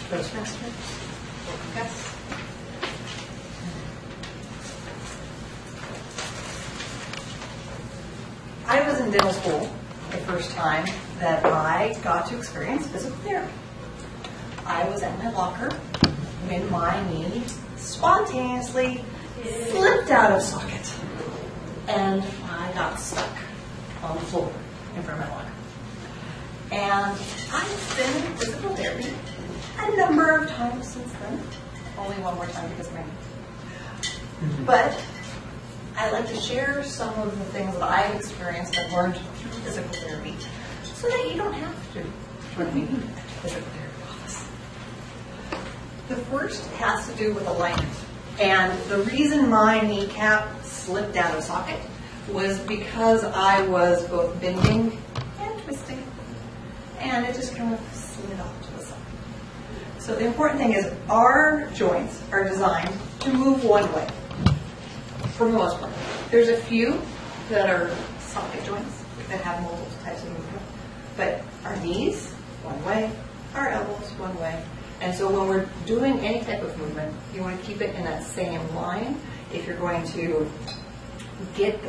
goes faster. Yes. I was in dental school the first time that I got to experience physical therapy. I was at my locker when my knee spontaneously slipped out of socket and I got stuck on the floor in front of my locker. And I've been in physical therapy a number of times since then. Only one more time because of my knee. But I like to share some of the things that I've experienced and learned through physical therapy so that you don't have to join me at the physical therapy office. The first has to do with alignment. And the reason my kneecap slipped out of socket was because I was both bending and twisting. And it just kind of slid off to the side. So the important thing is our joints are designed to move one way. For the most part. There's a few that are socket joints that have multiple types of movement. But our knees, one way, our elbows, one way. And so when we're doing any type of movement, you want to keep it in that same line. If you're going to get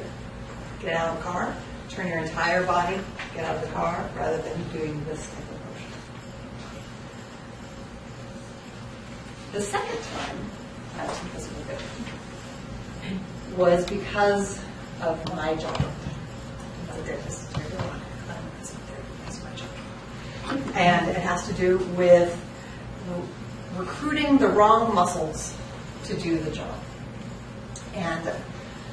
out of the car, turn your entire body, get out of the car, rather than doing this type of motion. The second time I was in physical therapy was because of my job. As a therapist, that's my job. And it has to do with recruiting the wrong muscles to do the job. And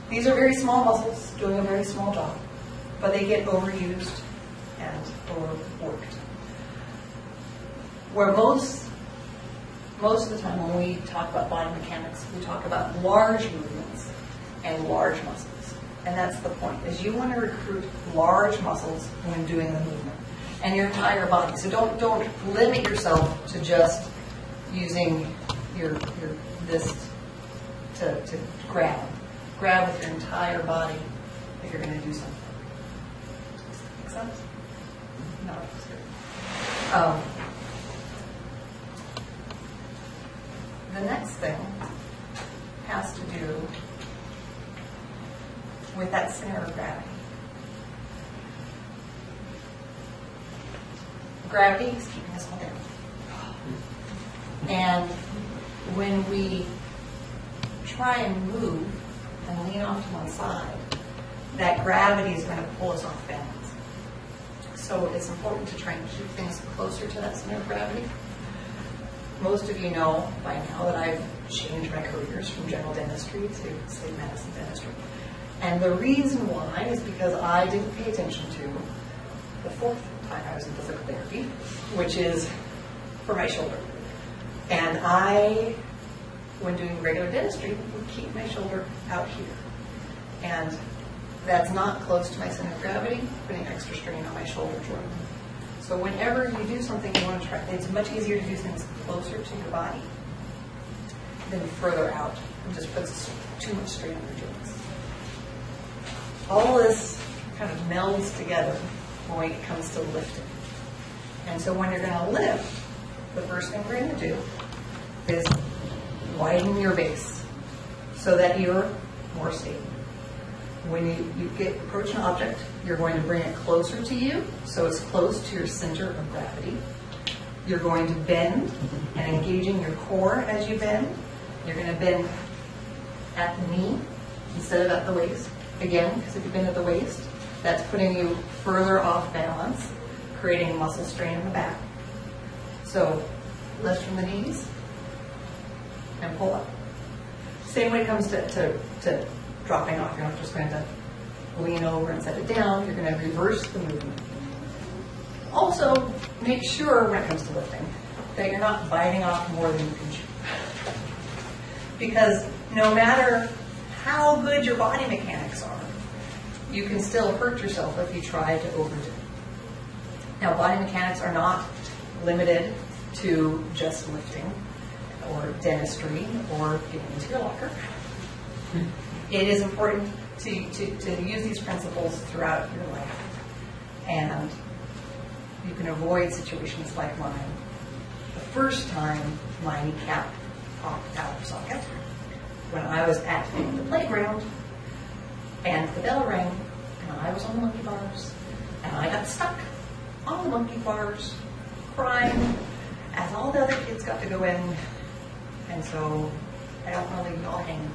these are very small muscles doing a very small job, but they get overused and overworked. Where most of the time when we talk about body mechanics, we talk about large movements and large muscles. And that's the point, is you want to recruit large muscles when doing the movement and your entire body. So don't limit yourself to just using your this to grab. Grab with your entire body if you're going to do something. Does that make sense? No, that's good. The next thing has to do with that center of gravity. Gravity is keeping us all down. And when we try and move and lean off to one side, that gravity is going to pull us off balance. So it's important to try and keep things closer to that center of gravity. Most of you know by now that I've changed my careers from general dentistry to sleep medicine dentistry. And the reason why is because I didn't pay attention to the fourth time I was in physical therapy, which is for my shoulder. And I, when doing regular dentistry, would keep my shoulder out here. And that's not close to my center of gravity, putting extra strain on my shoulder joint. So whenever you do something you want to try, it's much easier to do things closer to your body than further out. It just puts too much strain on your joints. All this kind of melds together when it comes to lifting. And so when you're going to lift, the first thing we're going to do is widen your base so that you're more stable. When you approach an object, you're going to bring it closer to you, so it's close to your center of gravity. You're going to bend and engaging your core as you bend. You're going to bend at the knee instead of at the waist. Again, because if you bend at the waist, that's putting you further off balance, creating muscle strain in the back. So lift from the knees and pull up. Same when it comes to dropping off. You're not just going to lean over and set it down. You're going to reverse the movement. Also, make sure when it comes to lifting that you're not biting off more than you can chew. Because no matter how good your body mechanics are, you can still hurt yourself if you try to overdo it. Now, body mechanics are not limited to just lifting or dentistry or getting into your locker. It is important to use these principles throughout your life. And you can avoid situations like mine the first time my kneecap popped out of socket, when I was at the playground, and the bell rang, and I was on the monkey bars, and I got stuck on the monkey bars, crying, as all the other kids got to go in, and so I don't want to leave you all hanging.